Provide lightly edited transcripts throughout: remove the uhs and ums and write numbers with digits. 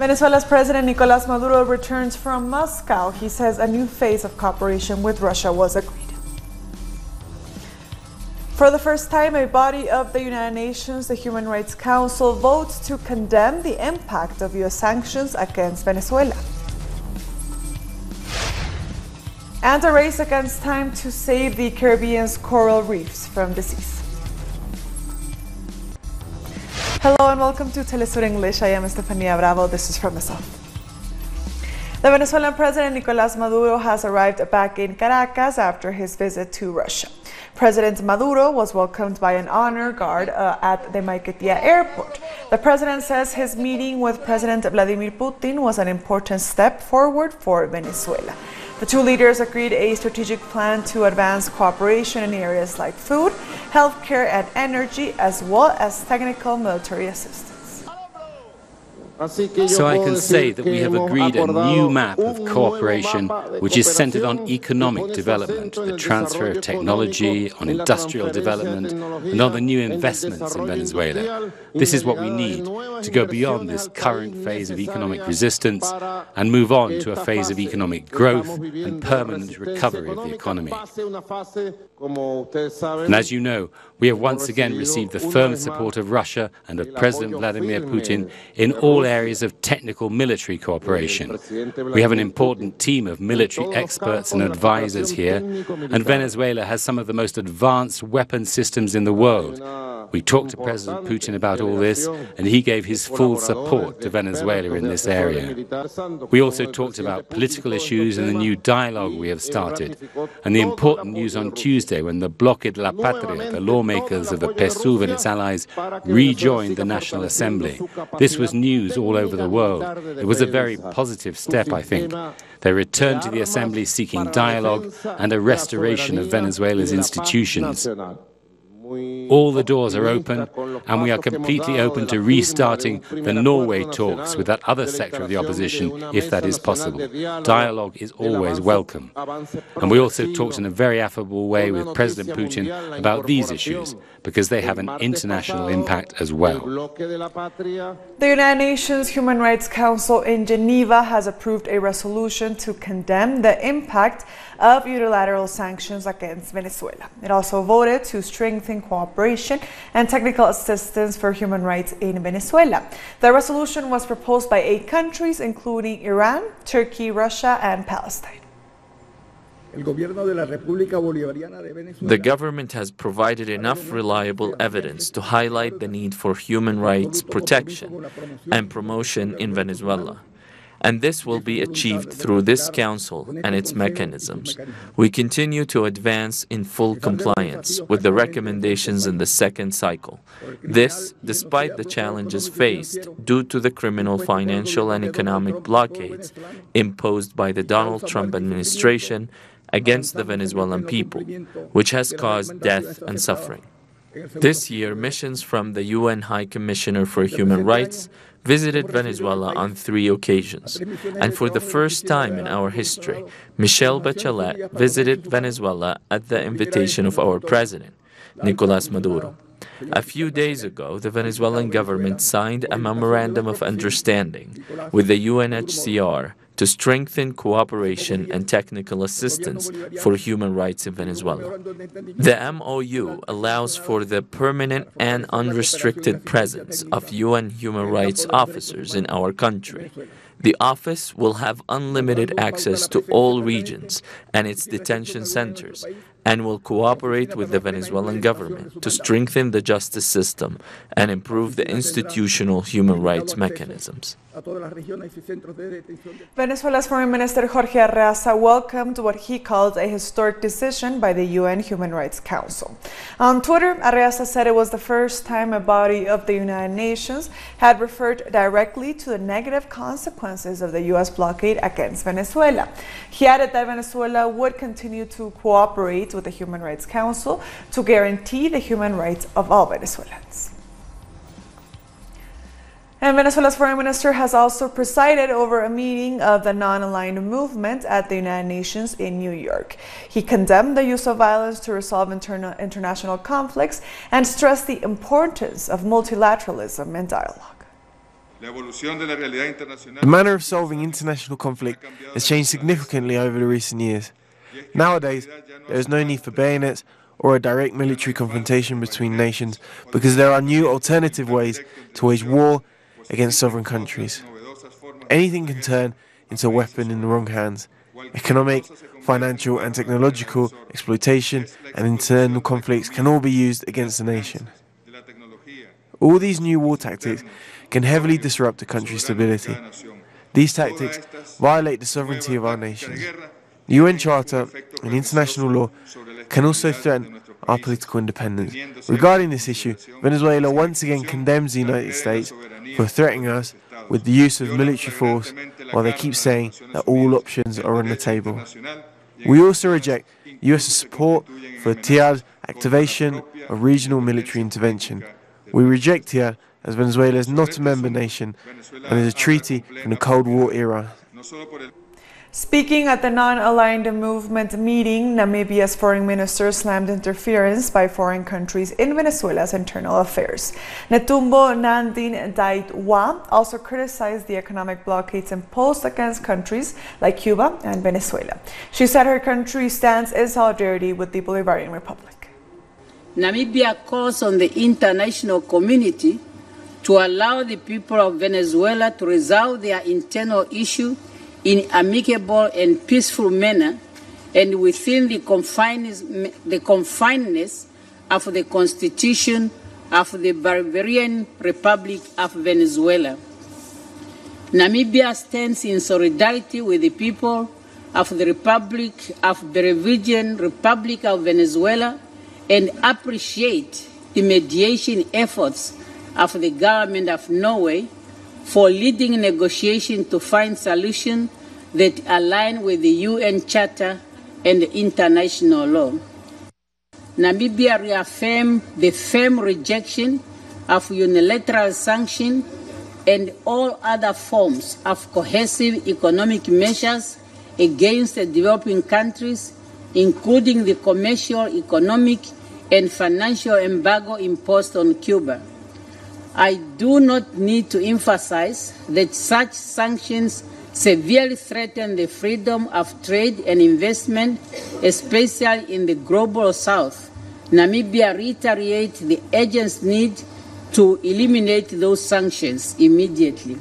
Venezuela's President Nicolas Maduro returns from Moscow. He says a new phase of cooperation with Russia was agreed. For the first time, a body of the United Nations, the Human Rights Council, votes to condemn the impact of U.S. sanctions against Venezuela. And a race against time to save the Caribbean's coral reefs from disease. Hello and welcome to Telesur English. I am Estefania Bravo. This is from the South. The Venezuelan President Nicolas Maduro has arrived back in Caracas after his visit to Russia. President Maduro was welcomed by an honor guard at the Maiquetía airport. The president says his meeting with President Vladimir Putin was an important step forward for Venezuela. The two leaders agreed a strategic plan to advance cooperation in areas like food, healthcare, and energy, as well as technical military assistance. So I can say that we have agreed a new map of cooperation which is centered on economic development, the transfer of technology, on industrial development, and on the new investments in Venezuela. This is what we need to go beyond this current phase of economic resistance and move on to a phase of economic growth and permanent recovery of the economy. And as you know, we have once again received the firm support of Russia and of President Vladimir Putin in all areas of technical military cooperation. We have an important team of military experts and advisors here, and Venezuela has some of the most advanced weapon systems in the world. We talked to President Putin about all this, and he gave his full support to Venezuela in this area. We also talked about political issues and the new dialogue we have started, and the important news on Tuesday when the Bloque de la Patria, the lawmakers of the PSUV and its allies, rejoined the National Assembly. This was news all over the world. It was a very positive step, I think. They returned to the Assembly seeking dialogue and a restoration of Venezuela's institutions. All the doors are open, and we are completely open to restarting the Norway talks with that other sector of the opposition, if that is possible. Dialogue is always welcome. And we also talked in a very affable way with President Putin about these issues, because they have an international impact as well. The United Nations Human Rights Council in Geneva has approved a resolution to condemn the impact of unilateral sanctions against Venezuela. It also voted to strengthen cooperation and technical assistance for human rights in Venezuela. The resolution was proposed by 8 countries, including Iran, Turkey, Russia, and Palestine. The government has provided enough reliable evidence to highlight the need for human rights protection and promotion in Venezuela. And this will be achieved through this council and its mechanisms. We continue to advance in full compliance with the recommendations in the second cycle. This, despite the challenges faced due to the criminal, financial, and economic blockades imposed by the Donald Trump administration against the Venezuelan people, which has caused death and suffering. This year, missions from the UN High Commissioner for Human Rights visited Venezuela on 3 occasions. And for the first time in our history, Michelle Bachelet visited Venezuela at the invitation of our president, Nicolas Maduro. A few days ago, the Venezuelan government signed a memorandum of understanding with the UNHCR to strengthen cooperation and technical assistance for human rights in Venezuela. The MOU allows for the permanent and unrestricted presence of UN human rights officers in our country. The office will have unlimited access to all regions and its detention centers, and will cooperate with the Venezuelan government to strengthen the justice system and improve the institutional human rights mechanisms. Venezuela's Foreign Minister Jorge Arreaza welcomed what he called a historic decision by the UN Human Rights Council. On Twitter, Arreaza said it was the first time a body of the United Nations had referred directly to the negative consequences of the U.S. blockade against Venezuela. He added that Venezuela would continue to cooperate with the Human Rights Council to guarantee the human rights of all Venezuelans. And Venezuela's foreign minister has also presided over a meeting of the non-aligned movement at the United Nations in New York. He condemned the use of violence to resolve international conflicts and stressed the importance of multilateralism and dialogue. The manner of solving international conflict has changed significantly over the recent years. Nowadays, there is no need for bayonets or a direct military confrontation between nations because there are new alternative ways to wage war against sovereign countries. Anything can turn into a weapon in the wrong hands. Economic, financial and technological exploitation and internal conflicts can all be used against a nation. All these new war tactics can heavily disrupt a country's stability. These tactics violate the sovereignty of our nations. The UN Charter and international law can also threaten our political independence. Regarding this issue, Venezuela once again condemns the United States for threatening us with the use of military force while they keep saying that all options are on the table. We also reject US support for TIAD's activation of regional military intervention. We reject TIAD as Venezuela is not a member nation and is a treaty from the Cold War era. Speaking at the Non-Aligned Movement meeting, Namibia's foreign minister slammed interference by foreign countries in Venezuela's internal affairs. Netumbo Nandi-Ndaitwah also criticized the economic blockades imposed against countries like Cuba and Venezuela. She said her country stands in solidarity with the Bolivarian Republic. Namibia calls on the international community to allow the people of Venezuela to resolve their internal issue in amicable and peaceful manner and within the confinedness of the Constitution of the Bolivarian Republic of Venezuela. Namibia stands in solidarity with the people of the Bolivarian Republic of Venezuela and appreciate the mediation efforts of the government of Norway for leading negotiations to find solutions that align with the UN Charter and international law. Namibia reaffirmed the firm rejection of unilateral sanctions and all other forms of cohesive economic measures against the developing countries, including the commercial, economic, and financial embargo imposed on Cuba. I do not need to emphasize that such sanctions severely threaten the freedom of trade and investment, especially in the global south. Namibia reiterates the urgent need to eliminate those sanctions immediately.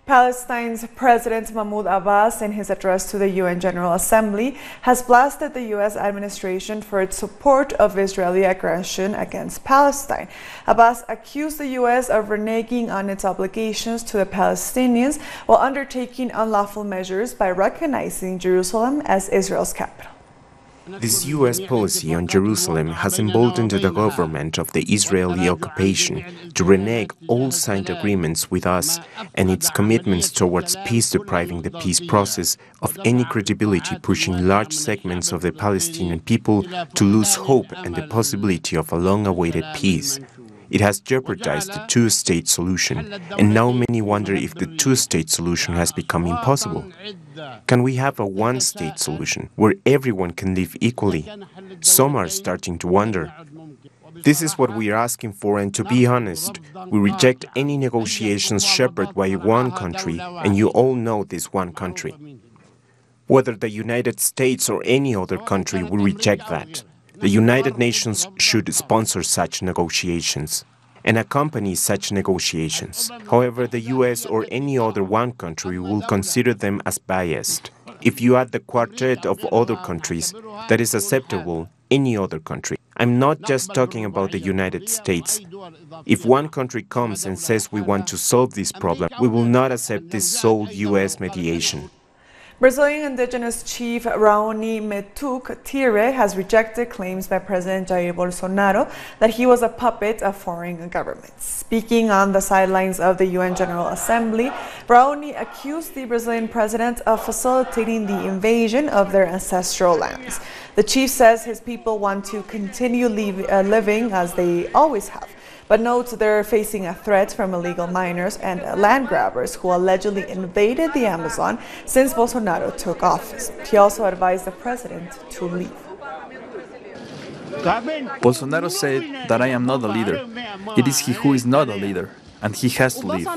Palestine's President Mahmoud Abbas, in his address to the UN General Assembly, has blasted the U.S. administration for its support of Israeli aggression against Palestine. Abbas accused the U.S. of reneging on its obligations to the Palestinians while undertaking unlawful measures by recognizing Jerusalem as Israel's capital. This U.S. policy on Jerusalem has emboldened the government of the Israeli occupation to renege all signed agreements with us and its commitments towards peace, depriving the peace process of any credibility, pushing large segments of the Palestinian people to lose hope and the possibility of a long-awaited peace. It has jeopardized the two-state solution, and now many wonder if the two-state solution has become impossible. Can we have a one-state solution where everyone can live equally? Some are starting to wonder. This is what we are asking for, and to be honest, we reject any negotiations shepherded by one country, and you all know this one country. Whether the United States or any other country, we reject that. The United Nations should sponsor such negotiations and accompany such negotiations. However, the US or any other one country will consider them as biased. If you add the quartet of other countries, that is acceptable, any other country. I'm not just talking about the United States. If one country comes and says we want to solve this problem, we will not accept this sole US mediation. Brazilian indigenous chief Raoni Metuk-Tire has rejected claims by President Jair Bolsonaro that he was a puppet of foreign governments. Speaking on the sidelines of the UN General Assembly, Raoni accused the Brazilian president of facilitating the invasion of their ancestral lands. The chief says his people want to continue living as they always have, but notes they're facing a threat from illegal miners and land grabbers who allegedly invaded the Amazon since Bolsonaro took office. He also advised the president to leave. Bolsonaro said that I am not a leader. It is he who is not a leader. and he has to leave.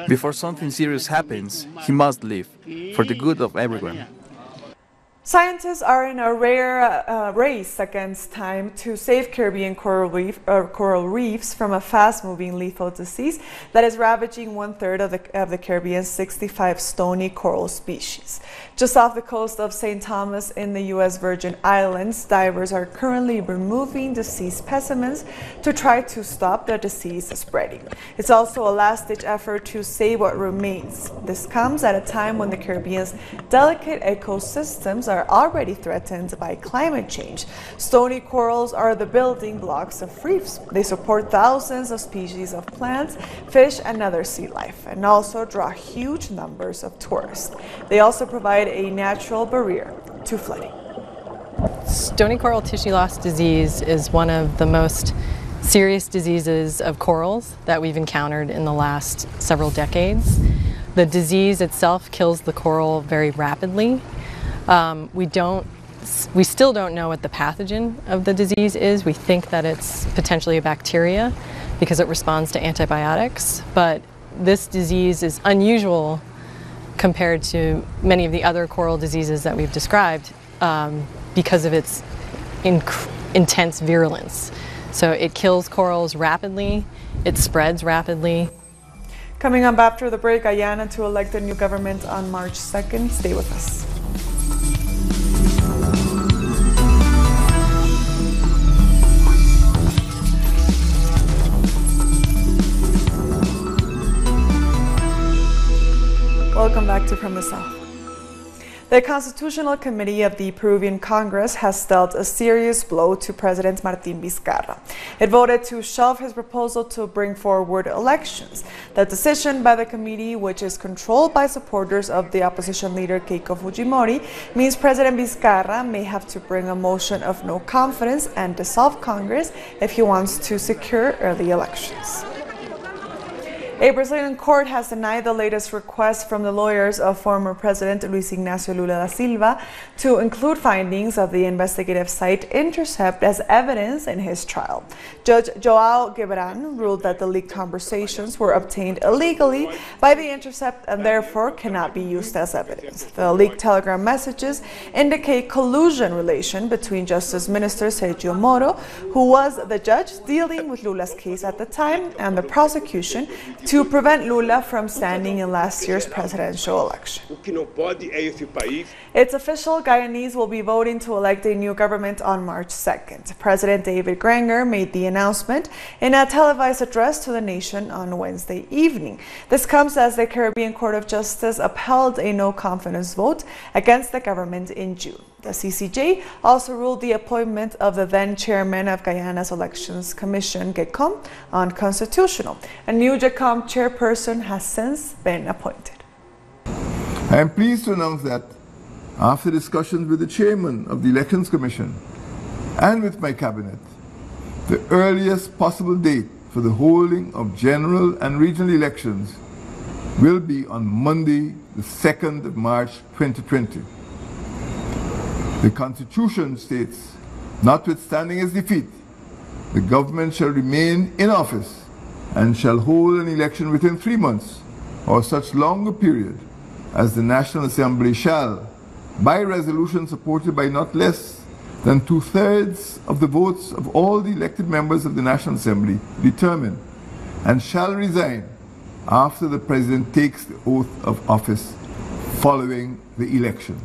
Before something serious happens, he must leave, for the good of everyone. Scientists are in a rare race against time to save Caribbean coral reefs from a fast-moving lethal disease that is ravaging 1/3 of the Caribbean's 65 stony coral species. Just off the coast of St. Thomas in the U.S. Virgin Islands, divers are currently removing deceased specimens to try to stop the disease spreading. It's also a last-ditch effort to save what remains. This comes at a time when the Caribbean's delicate ecosystems are already threatened by climate change. Stony corals are the building blocks of reefs. They support thousands of species of plants, fish, and other sea life, and also draw huge numbers of tourists. They also provide a natural barrier to flooding. Stony coral tissue loss disease is one of the most serious diseases of corals that we've encountered in the last several decades. The disease itself kills the coral very rapidly. We still don't know what the pathogen of the disease is. We think that it's potentially a bacteria because it responds to antibiotics, but this disease is unusual compared to many of the other coral diseases that we've described because of its intense virulence. So it kills corals rapidly, it spreads rapidly. Coming up after the break, Guyana to elect a new government on March 2nd. Stay with us. Welcome back to From the South. The Constitutional Committee of the Peruvian Congress has dealt a serious blow to President Martín Vizcarra. It voted to shelve his proposal to bring forward elections. The decision by the committee, which is controlled by supporters of the opposition leader Keiko Fujimori, means President Vizcarra may have to bring a motion of no confidence and dissolve Congress if he wants to secure early elections. A Brazilian court has denied the latest request from the lawyers of former President Luiz Inácio Lula da Silva to include findings of the investigative site Intercept as evidence in his trial. Judge João Gebran ruled that the leaked conversations were obtained illegally by the Intercept and therefore cannot be used as evidence. The leaked telegram messages indicate collusion relation between Justice Minister Sergio Moro, who was the judge dealing with Lula's case at the time, and the prosecution to prevent Lula from standing in last year's presidential election. It's official, Guyanese will be voting to elect a new government on March 2nd. President David Granger made the announcement in a televised address to the nation on Wednesday evening. This comes as the Caribbean Court of Justice upheld a no-confidence vote against the government in June. The CCJ also ruled the appointment of the then chairman of Guyana's Elections Commission, GECOM, unconstitutional. A new GECOM chairperson has since been appointed. I am pleased to announce that after discussions with the chairman of the Elections Commission and with my cabinet, the earliest possible date for the holding of general and regional elections will be on Monday, the 2nd of March 2020. The Constitution states, notwithstanding its defeat, the government shall remain in office and shall hold an election within 3 months or such longer period as the National Assembly shall, by resolution supported by not less than 2/3 of the votes of all the elected members of the National Assembly, determine, and shall resign after the President takes the oath of office following the election.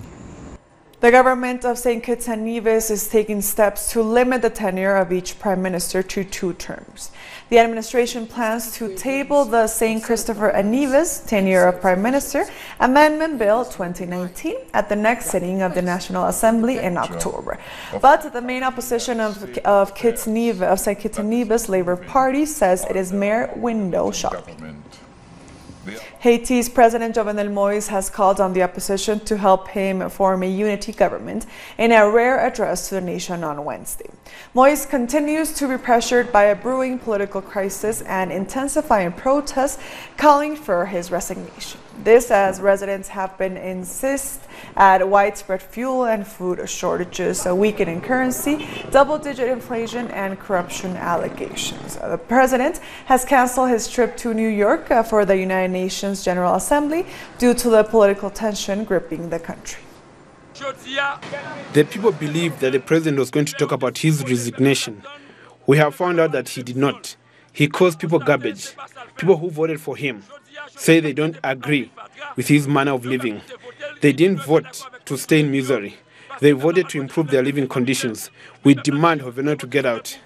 The government of St. Kitts and Nevis is taking steps to limit the tenure of each prime minister to 2 terms. The administration plans to table the St. Christopher and Nevis Tenure of Prime Minister Amendment Bill 2019 at the next sitting of the National Assembly in October. But the main opposition of St. Kitts and Nevis Labour Party says it is mere window shopping. Haiti's President Jovenel Moïse has called on the opposition to help him form a unity government in a rare address to the nation on Wednesday. Moïse continues to be pressured by a brewing political crisis and intensifying protests, calling for his resignation. This as residents have been insist at widespread fuel and food shortages, a weakening currency, double-digit inflation, and corruption allegations. The president has canceled his trip to New York for the United Nations General Assembly due to the political tension gripping the country. The people believed that the president was going to talk about his resignation. We have found out that he did not. He calls people garbage. People who voted for him say they don't agree with his manner of living. They didn't vote to stay in misery. They voted to improve their living conditions. We demand Venezuela to get out.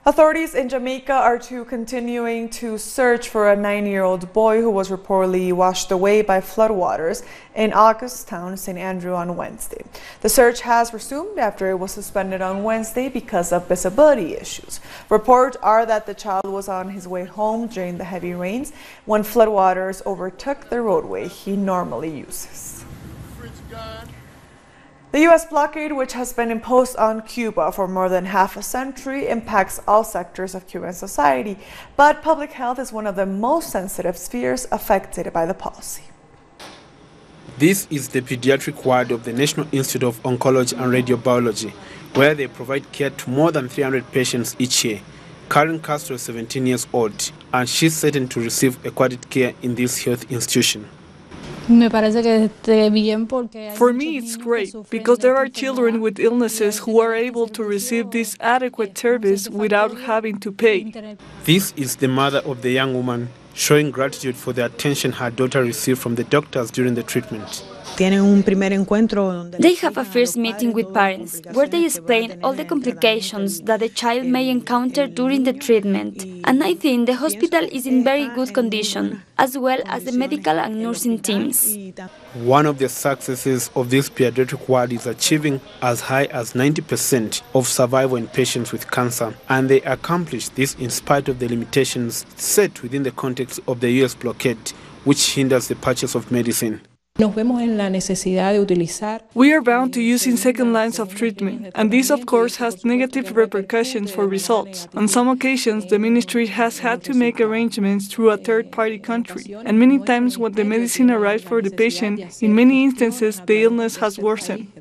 Authorities in Jamaica are continuing to search for a 9-year-old boy who was reportedly washed away by floodwaters in Augustown, St. Andrew on Wednesday. The search has resumed after it was suspended on Wednesday because of visibility issues. Reports are that the child was on his way home during the heavy rains when floodwaters overtook the roadway he normally uses. The U.S. blockade, which has been imposed on Cuba for more than half a century, impacts all sectors of Cuban society, but public health is one of the most sensitive spheres affected by the policy. This is the pediatric ward of the National Institute of Oncology and Radiobiology, where they provide care to more than 300 patients each year. Karen Castro is 17 years old, and she's certain to receive aquatic care in this health institution. For me, it's great because there are children with illnesses who are able to receive this adequate service without having to pay. This is the mother of the young woman showing gratitude for the attention her daughter received from the doctors during the treatment. They have a first meeting with parents where they explain all the complications that the child may encounter during the treatment, and I think the hospital is in very good condition, as well as the medical and nursing teams. One of the successes of this pediatric ward is achieving as high as 90% of survival in patients with cancer, and they accomplish this in spite of the limitations set within the context of the U.S. blockade, which hinders the purchase of medicine. We are bound to using second lines of treatment, and this of course has negative repercussions for results. On some occasions, the ministry has had to make arrangements through a third-party country, and many times when the medicine arrives for the patient, in many instances the illness has worsened.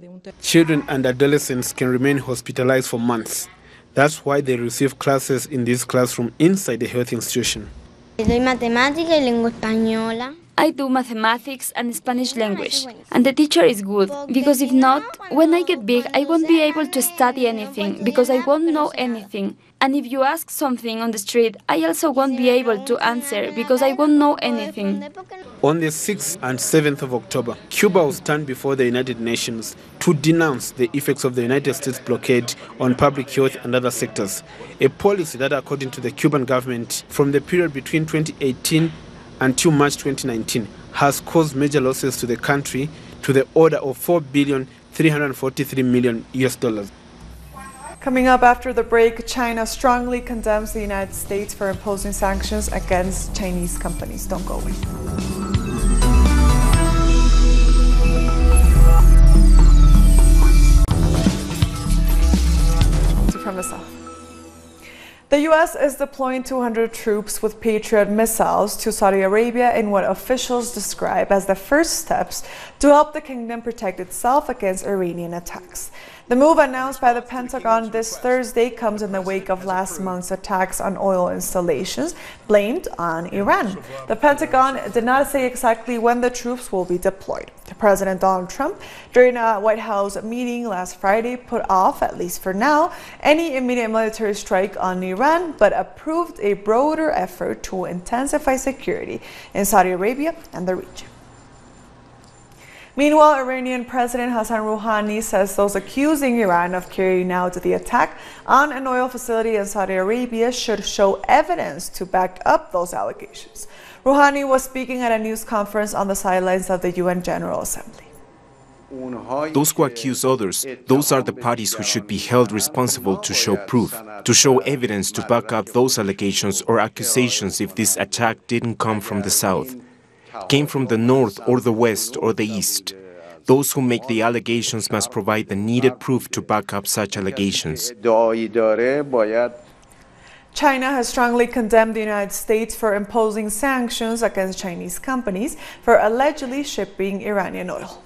Children and adolescents can remain hospitalized for months. That's why they receive classes in this classroom inside the health institution. I do mathematics and Spanish language, and the teacher is good, because if not, when I get big, I won't be able to study anything, because I won't know anything. And if you ask something on the street, I also won't be able to answer, because I won't know anything. On the 6th and 7th of October, Cuba will stand before the United Nations to denounce the effects of the United States blockade on public health and other sectors, a policy that, according to the Cuban government, from the period between 2018 until March 2019, has caused major losses to the country to the order of $4.343 billion. Coming up after the break, China strongly condemns the United States for imposing sanctions against Chinese companies. Don't go away. From the south. The U.S. is deploying 200 troops with Patriot missiles to Saudi Arabia in what officials describe as the first steps to help the kingdom protect itself against Iranian attacks. The move announced by the Pentagon this Thursday comes in the wake of last month's attacks on oil installations blamed on Iran. The Pentagon did not say exactly when the troops will be deployed. President Donald Trump, during a White House meeting last Friday, put off, at least for now, any immediate military strike on Iran, but approved a broader effort to intensify security in Saudi Arabia and the region. Meanwhile, Iranian President Hassan Rouhani says those accusing Iran of carrying out the attack on an oil facility in Saudi Arabia should show evidence to back up those allegations. Rouhani was speaking at a news conference on the sidelines of the UN General Assembly. Those who accuse others, those are the parties who should be held responsible to show proof, to show evidence to back up those allegations or accusations if this attack didn't come from the south, came from the north or the west or the east. Those who make the allegations must provide the needed proof to back up such allegations. China has strongly condemned the United States for imposing sanctions against Chinese companies for allegedly shipping Iranian oil.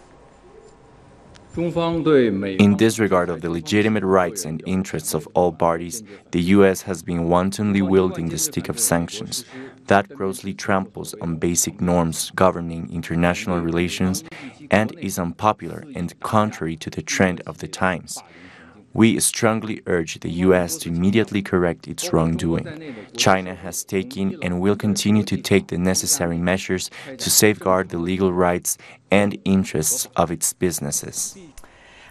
In disregard of the legitimate rights and interests of all parties, the U.S. has been wantonly wielding the stick of sanctions. That grossly tramples on basic norms governing international relations and is unpopular and contrary to the trend of the times. We strongly urge the U.S. to immediately correct its wrongdoing. China has taken and will continue to take the necessary measures to safeguard the legal rights and interests of its businesses.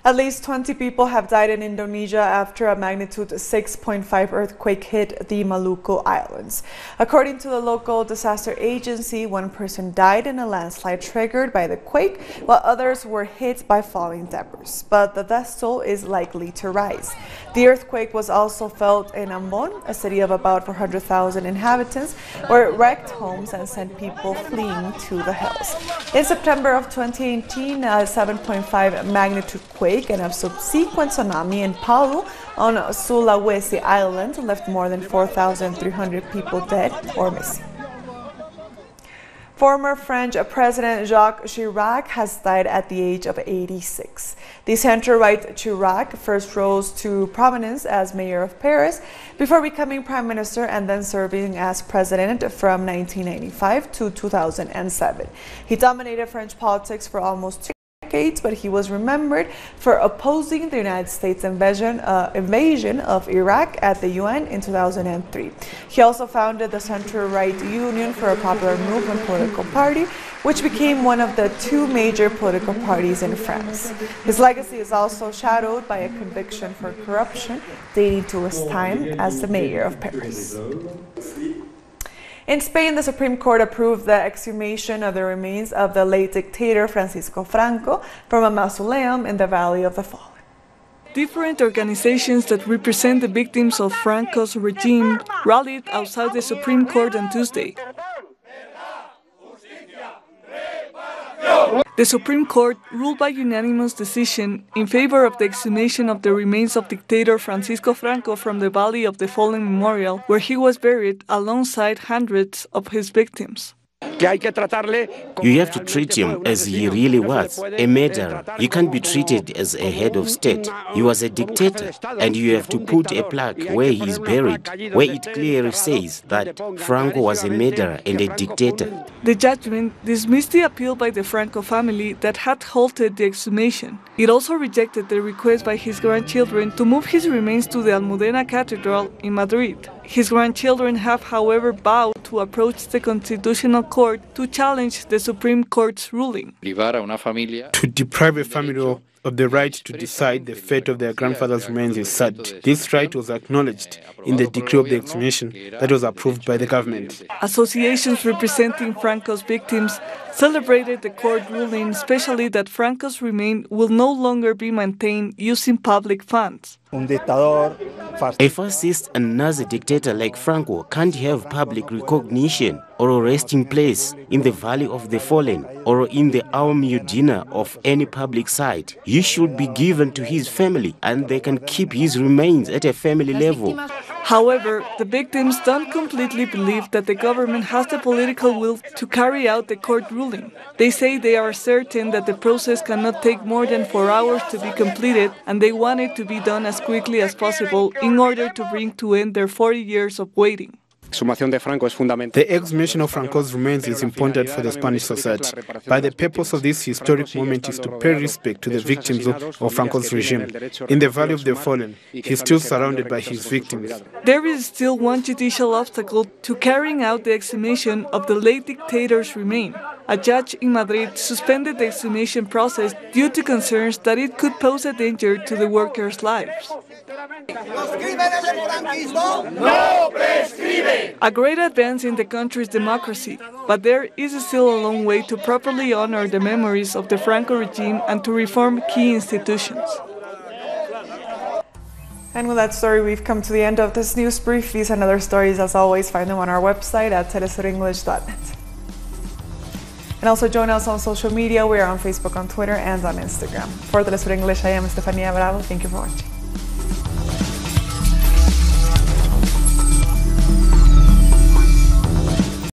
At least 20 people have died in Indonesia after a magnitude 6.5 earthquake hit the Maluku Islands. According to the local disaster agency, one person died in a landslide triggered by the quake, while others were hit by falling debris. But the death toll is likely to rise. The earthquake was also felt in Ambon, a city of about 400,000 inhabitants, where it wrecked homes and sent people fleeing to the hills. In September of 2018, a 7.5 magnitude quake and a subsequent tsunami in Palu on Sulawesi Island left more than 4,300 people dead or missing. Former French President Jacques Chirac has died at the age of 86. The center-right Chirac first rose to prominence as mayor of Paris before becoming prime minister and then serving as president from 1995 to 2007. He dominated French politics for almost 2 decades, but he was remembered for opposing the United States invasion of Iraq at the UN in 2003. He also founded the center-right Union for a Popular Movement political party, which became one of the 2 major political parties in France. His legacy is also shadowed by a conviction for corruption dating to his time as the mayor of Paris. In Spain, the Supreme Court approved the exhumation of the remains of the late dictator Francisco Franco from a mausoleum in the Valley of the Fallen. Different organizations that represent the victims of Franco's regime rallied outside the Supreme Court on Tuesday. The Supreme Court ruled by unanimous decision in favor of the exhumation of the remains of dictator Francisco Franco from the Valley of the Fallen Memorial, where he was buried alongside hundreds of his victims. You have to treat him as he really was, a murderer. He can't be treated as a head of state. He was a dictator, and you have to put a plaque where he is buried, where it clearly says that Franco was a murderer and a dictator. The judgment dismissed the appeal by the Franco family that had halted the exhumation. It also rejected the request by his grandchildren to move his remains to the Almudena Cathedral in Madrid. His grandchildren have, however, vowed to approach the Constitutional Court to challenge the Supreme Court's ruling. To deprive a family of the right to decide the fate of their grandfather's remains is sad. This right was acknowledged in the decree of the exhumation that was approved by the government. Associations representing Franco's victims celebrated the court ruling, especially that Franco's remains will no longer be maintained using public funds. A fascist and Nazi dictator like Franco can't have public recognition or a resting place in the Valley of the Fallen or in the Almudena of any public site. He should be given to his family and they can keep his remains at a family level. However, the victims don't completely believe that the government has the political will to carry out the court ruling. They say they are certain that the process cannot take more than 4 hours to be completed, and they want it to be done as quickly as possible in order to bring to end their 40 years of waiting. The exhumation of Franco's remains is important for the Spanish society, but the purpose of this historic moment is to pay respect to the victims of Franco's regime. In the Valley of the Fallen, he is still surrounded by his victims. There is still one judicial obstacle to carrying out the exhumation of the late dictator's remains. A judge in Madrid suspended the exhumation process due to concerns that it could pose a danger to the workers' lives. A great advance in the country's democracy, but there is still a long way to properly honor the memories of the Franco regime and to reform key institutions. And with that story, we've come to the end of this news brief. These and other stories, as always, find them on our website at telesurenglish.net. And also join us on social media. We are on Facebook, on Twitter, and on Instagram. For Telesur English, I am Estefania Bravo. Thank you for watching.